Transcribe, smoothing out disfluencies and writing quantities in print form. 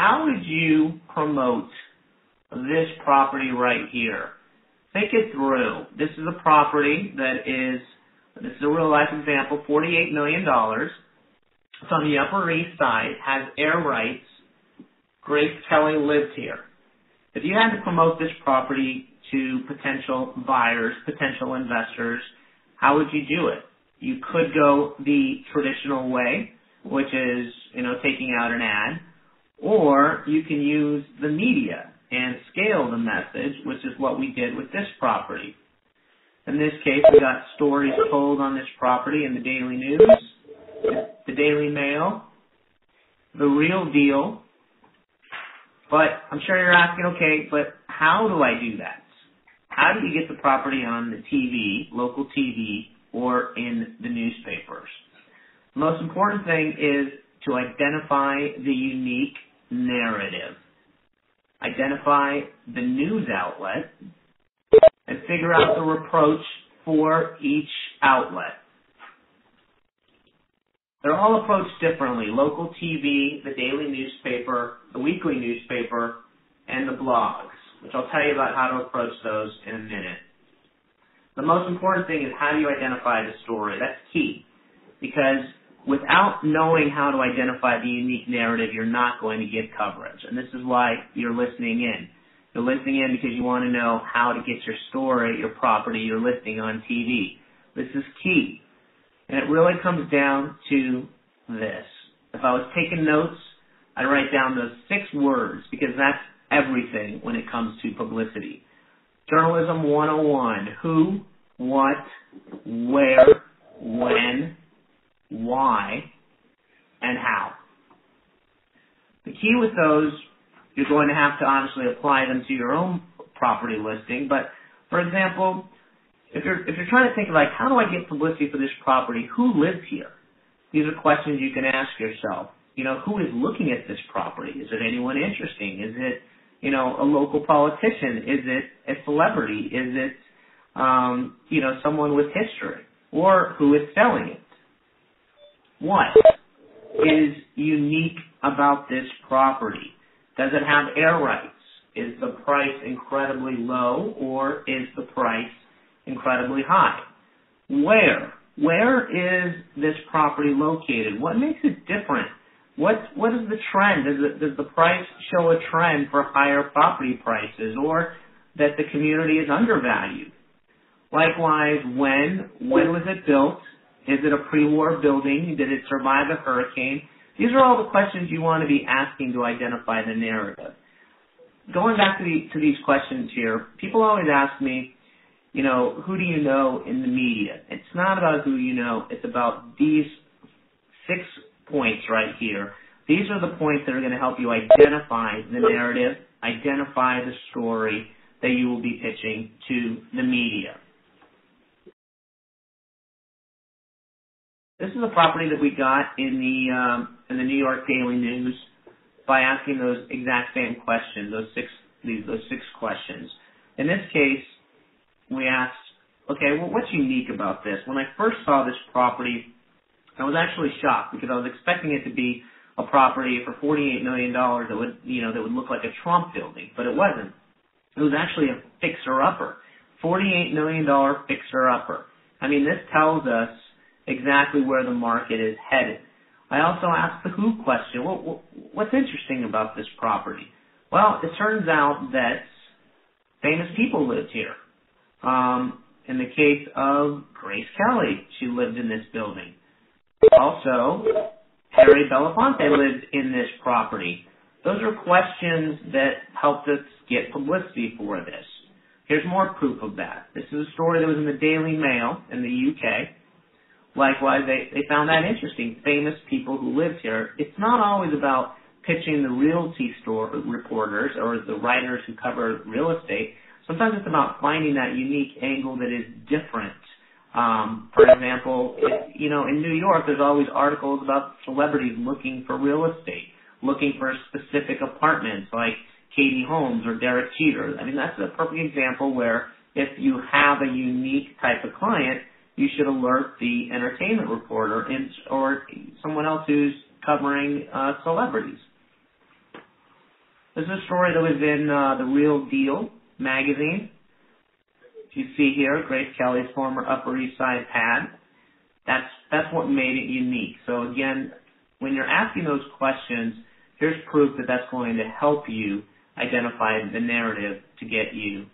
how would you promote this property right here? Think it through. This is a property this is a real life example, $48 million. It's on the Upper East Side, has air rights. Grace Kelly lived here. If you had to promote this property to potential buyers, potential investors, how would you do it? You could go the traditional way, which is, taking out an ad, or you can use the media and scale the message, which is what we did with this property. In this case, we got stories told on this property in the Daily News, the Daily Mail, the Real Deal. But I'm sure you're asking, okay, but how do I do that? How do you get the property on the TV, local TV, or in the newspapers? The most important thing is to identify the unique narrative. Identify the news outlet and figure out the approach for each outlet. They're all approached differently. Local TV, the daily newspaper, the weekly newspaper, and the blogs, which I'll tell you about how to approach those in a minute. The most important thing is how do you identify the story. That's key, because without knowing how to identify the unique narrative, you're not going to get coverage. And this is why you're listening in. You're listening in because you want to know how to get your story, your property, your listing on TV. This is key. And it really comes down to this. If I was taking notes, I'd write down those 6 words, because that's everything when it comes to publicity. Journalism 101. Who, what, where, when, why, and how. The key with those, you're going to have to honestly apply them to your own property listing. But, for example, if you're trying to think of, how do I get publicity for this property? Who lives here? These are questions you can ask yourself. Who is looking at this property? Is it anyone interesting? Is it, a local politician? Is it a celebrity? Is it, someone with history? Or who is selling it? What is unique about this property? Does it have air rights? Is the price incredibly low, or is the price incredibly high? Where is this property located? What makes it different? What is the trend? Does the price show a trend for higher property prices, or that the community is undervalued? Likewise, when was it built? Is it a pre-war building? Did it survive a hurricane? These are all the questions you want to be asking to identify the narrative. Going back to these questions here, people always ask me, who do you know in the media? It's not about who you know. It's about these 6 points right here. These are the points that are going to help you identify the narrative, identify the story that you will be pitching to the media. This is a property that we got in the New York Daily News by asking those exact same questions, those six questions. In this case, we asked, okay, well, what's unique about this? When I first saw this property, I was actually shocked, because I was expecting it to be a property for $48 million that would look like a Trump building, but it wasn't. It was actually a fixer-upper, $48 million fixer-upper. I mean, this tells us exactly where the market is headed. I also asked the who question. What's interesting about this property? Well, it turns out that famous people lived here. In the case of Grace Kelly, she lived in this building. Also, Harry Belafonte lived in this property. Those are questions that helped us get publicity for this. Here's more proof of that. This is a story that was in the Daily Mail in the UK. Likewise, they found that interesting. Famous people who lived here. It's not always about pitching the realty store reporters or the writers who cover real estate. Sometimes it's about finding that unique angle that is different. For example, in New York, there's always articles about celebrities looking for real estate, looking for specific apartments like Katie Holmes or Derek Jeter. I mean, that's a perfect example where if you have a unique type of client, you should alert the entertainment reporter or someone else who's covering celebrities. This is a story that was in The Real Deal magazine. You see here, Grace Kelly's former Upper East Side pad. That's what made it unique. So again, when you're asking those questions, here's proof that that's going to help you identify the narrative to get you